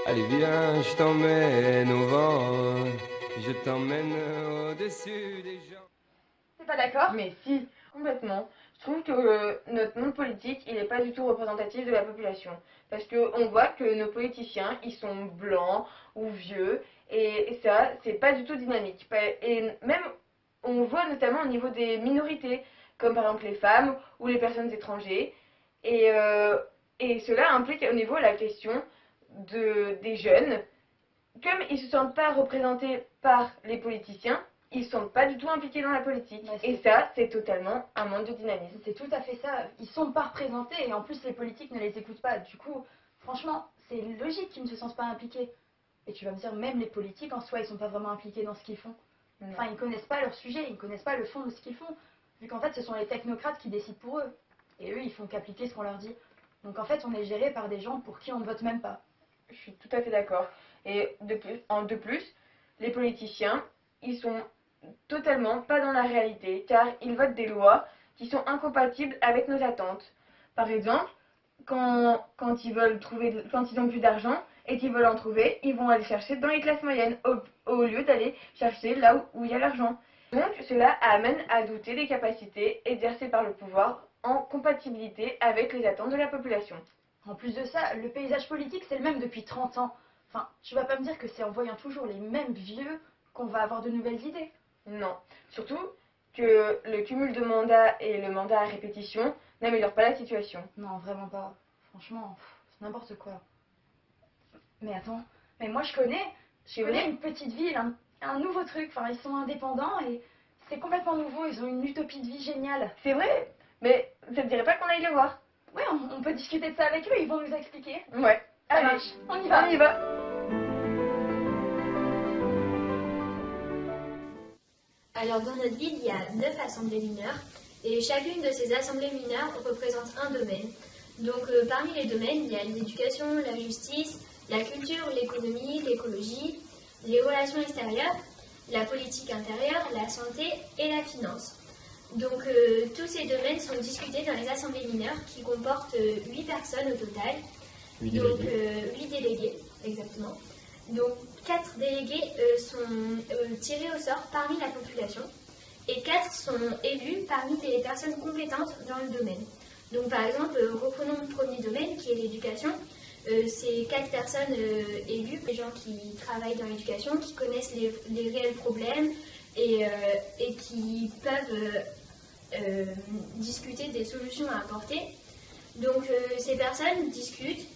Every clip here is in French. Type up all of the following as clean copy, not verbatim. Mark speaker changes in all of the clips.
Speaker 1: Allez viens, je t'emmène au vent, je t'emmène au-dessus des gens.
Speaker 2: T'es pas d'accord? Mais si, complètement. Je trouve que notre monde politique, il n'est pas du tout représentatif de la population. Parce qu'on voit que nos politiciens, ils sont blancs ou vieux, et ça, c'est pas du tout dynamique. Et même, on voit notamment au niveau des minorités, comme par exemple les femmes ou les personnes étrangères. Et, euh, et cela implique au niveau de la question des jeunes, comme ils ne se sentent pas représentés par les politiciens, ils ne sont pas du tout impliqués dans la politique.
Speaker 3: Ouais,
Speaker 2: et ça, c'est totalement un manque de dynamisme.
Speaker 3: C'est tout à fait ça. Ils sont pas représentés et en plus les politiques ne les écoutent pas. Du coup, franchement, c'est logique qu'ils ne se sentent pas impliqués. Et tu vas me dire, même les politiques en soi, ils sont pas vraiment impliqués dans ce qu'ils font.
Speaker 2: Non.
Speaker 3: Enfin, ils connaissent pas leur sujet, ils connaissent pas le fond de ce qu'ils font. Vu qu'en fait, ce sont les technocrates qui décident pour eux. Et eux, ils font qu'appliquer ce qu'on leur dit. Donc en fait, on est géré par des gens pour qui on ne vote même pas.
Speaker 2: Je suis tout à fait d'accord. Et de plus, les politiciens, ils sont totalement pas dans la réalité, car ils votent des lois qui sont incompatibles avec nos attentes. Par exemple, quand ils veulent quand ils ont plus d'argent et qu'ils veulent en trouver, ils vont aller chercher dans les classes moyennes au lieu d'aller chercher là où il y a l'argent. Donc cela amène à douter des capacités exercées par le pouvoir en compatibilité avec les attentes de la population.
Speaker 3: En plus de ça, le paysage politique, c'est le même depuis 30 ans. Enfin, tu vas pas me dire que c'est en voyant toujours les mêmes vieux qu'on va avoir de nouvelles idées.
Speaker 2: Non. Surtout que le cumul de mandats et le mandat à répétition n'améliorent pas la situation.
Speaker 3: Non, vraiment pas. Franchement, c'est n'importe quoi. Mais attends, mais moi je connais une petite ville, un nouveau truc. Enfin, ils sont indépendants et c'est complètement nouveau. Ils ont une utopie de vie géniale.
Speaker 2: C'est vrai, mais ça te dirait pas qu'on aille le voir?
Speaker 3: Ouais, on peut discuter de ça avec eux, ils vont nous expliquer.
Speaker 2: Ouais.
Speaker 3: Ça
Speaker 2: Allez,
Speaker 3: marche, on y va.
Speaker 2: on y va.
Speaker 4: Alors dans notre ville, il y a 9 assemblées mineures et chacune de ces assemblées mineures représente un domaine. Donc parmi les domaines, il y a l'éducation, la justice, la culture, l'économie, l'écologie, les relations extérieures, la politique intérieure, la santé et la finance. Donc tous ces domaines sont discutés dans les assemblées mineures qui comportent 8 personnes au total.
Speaker 5: 8
Speaker 4: Donc
Speaker 5: délégués.
Speaker 4: 8 délégués, exactement. Donc 4 délégués sont tirés au sort parmi la population et 4 sont élus parmi les personnes compétentes dans le domaine. Donc par exemple, reprenons le premier domaine qui est l'éducation. C'est 4 personnes élues, des gens qui travaillent dans l'éducation, qui connaissent les réels problèmes et qui peuvent discuter des solutions à apporter. Donc ces personnes discutent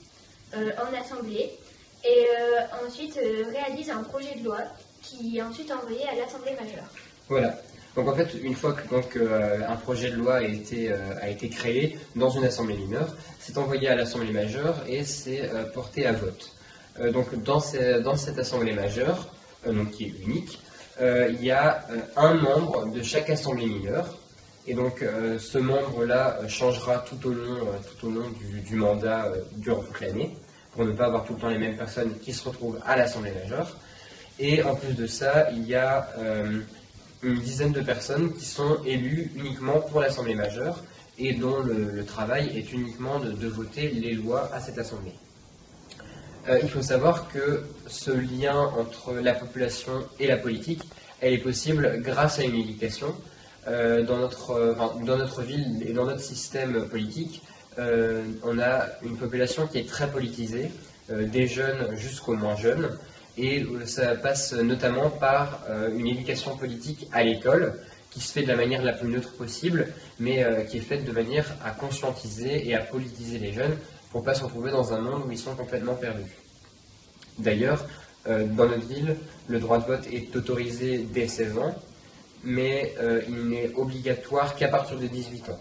Speaker 4: en assemblée et ensuite réalisent un projet de loi qui est ensuite envoyé à l'Assemblée majeure.
Speaker 5: Voilà. Donc en fait, une fois que un projet de loi a été créé dans une assemblée mineure, c'est envoyé à l'Assemblée majeure et c'est porté à vote. Donc dans cette assemblée majeure, donc qui est unique, il y a un membre de chaque assemblée mineure. Et donc ce membre-là changera tout au long du mandat durant toute l'année, pour ne pas avoir tout le temps les mêmes personnes qui se retrouvent à l'Assemblée majeure. Et en plus de ça, il y a une dizaine de personnes qui sont élues uniquement pour l'Assemblée majeure et dont le travail est uniquement de voter les lois à cette Assemblée. Il faut savoir que ce lien entre la population et la politique, elle est possible grâce à une éducation. Dans notre ville et dans notre système politique, on a une population qui est très politisée, des jeunes jusqu'aux moins jeunes, et ça passe notamment par une éducation politique à l'école, qui se fait de la manière la plus neutre possible, mais qui est faite de manière à conscientiser et à politiser les jeunes pour ne pas se retrouver dans un monde où ils sont complètement perdus. D'ailleurs, dans notre ville, le droit de vote est autorisé dès 16 ans, mais il n'est obligatoire qu'à partir de 18 ans.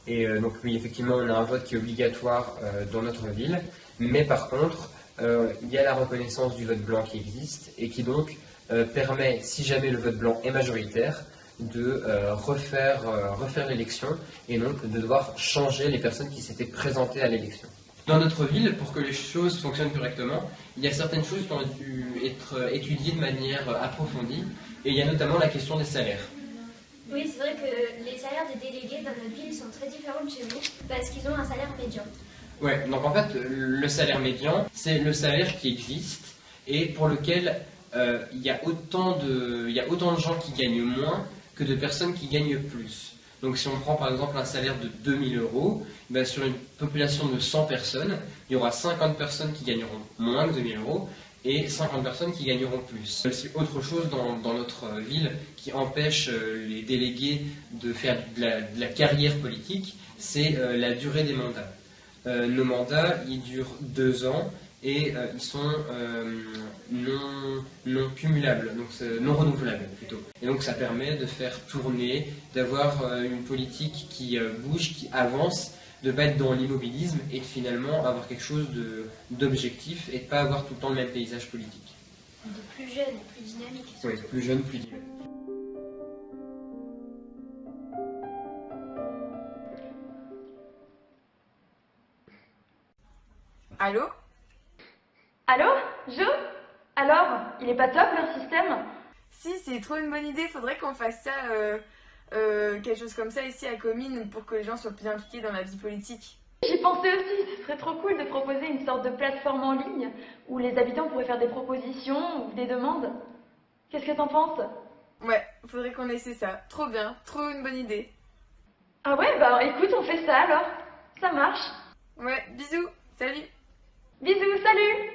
Speaker 5: Et donc oui, effectivement, on a un vote qui est obligatoire dans notre ville, mais par contre, il y a la reconnaissance du vote blanc qui existe et qui donc permet, si jamais le vote blanc est majoritaire, de refaire l'élection et donc de devoir changer les personnes qui s'étaient présentées à l'élection. Dans notre ville, pour que les choses fonctionnent correctement, il y a certaines choses qui ont dû être étudiées de manière approfondie, et il y a notamment la question des salaires.
Speaker 4: Oui, c'est vrai que les salaires des délégués dans notre ville sont très différents de chez nous parce qu'ils ont un salaire médian.
Speaker 5: Ouais, donc en fait, le salaire médian, c'est le salaire qui existe et pour lequel il y a autant de gens qui gagnent moins que de personnes qui gagnent plus. Donc si on prend par exemple un salaire de 2000 euros, ben, sur une population de 100 personnes, il y aura 50 personnes qui gagneront moins que 2000 euros et 50 personnes qui gagneront plus. Il y a aussi autre chose dans notre ville qui empêche les délégués de faire de la carrière politique, c'est la durée des mandats. Nos mandats, ils durent 2 ans et ils sont non cumulables, donc non renouvelables plutôt. Et donc ça permet de faire tourner, d'avoir une politique qui bouge, qui avance, de ne pas être dans l'immobilisme et de finalement avoir quelque chose d'objectif et de ne pas avoir tout le temps le même paysage politique.
Speaker 4: De plus jeune et plus dynamique.
Speaker 5: Oui, plus jeune, plus dynamique.
Speaker 2: Allô?
Speaker 3: Allô, Jo? Alors, il est pas top leur système?
Speaker 2: Si, c'est trop une bonne idée, faudrait qu'on fasse ça, quelque chose comme ça ici à Comines pour que les gens soient plus impliqués dans la vie politique.
Speaker 3: J'y pensais aussi, ce serait trop cool de proposer une sorte de plateforme en ligne où les habitants pourraient faire des propositions ou des demandes. Qu'est-ce que t'en penses?
Speaker 2: Ouais, faudrait qu'on essaie ça. Trop bien, trop une bonne idée.
Speaker 3: Ah ouais, bah écoute, on fait ça alors. Ça marche.
Speaker 2: Ouais, bisous, salut!
Speaker 3: Bisous, salut!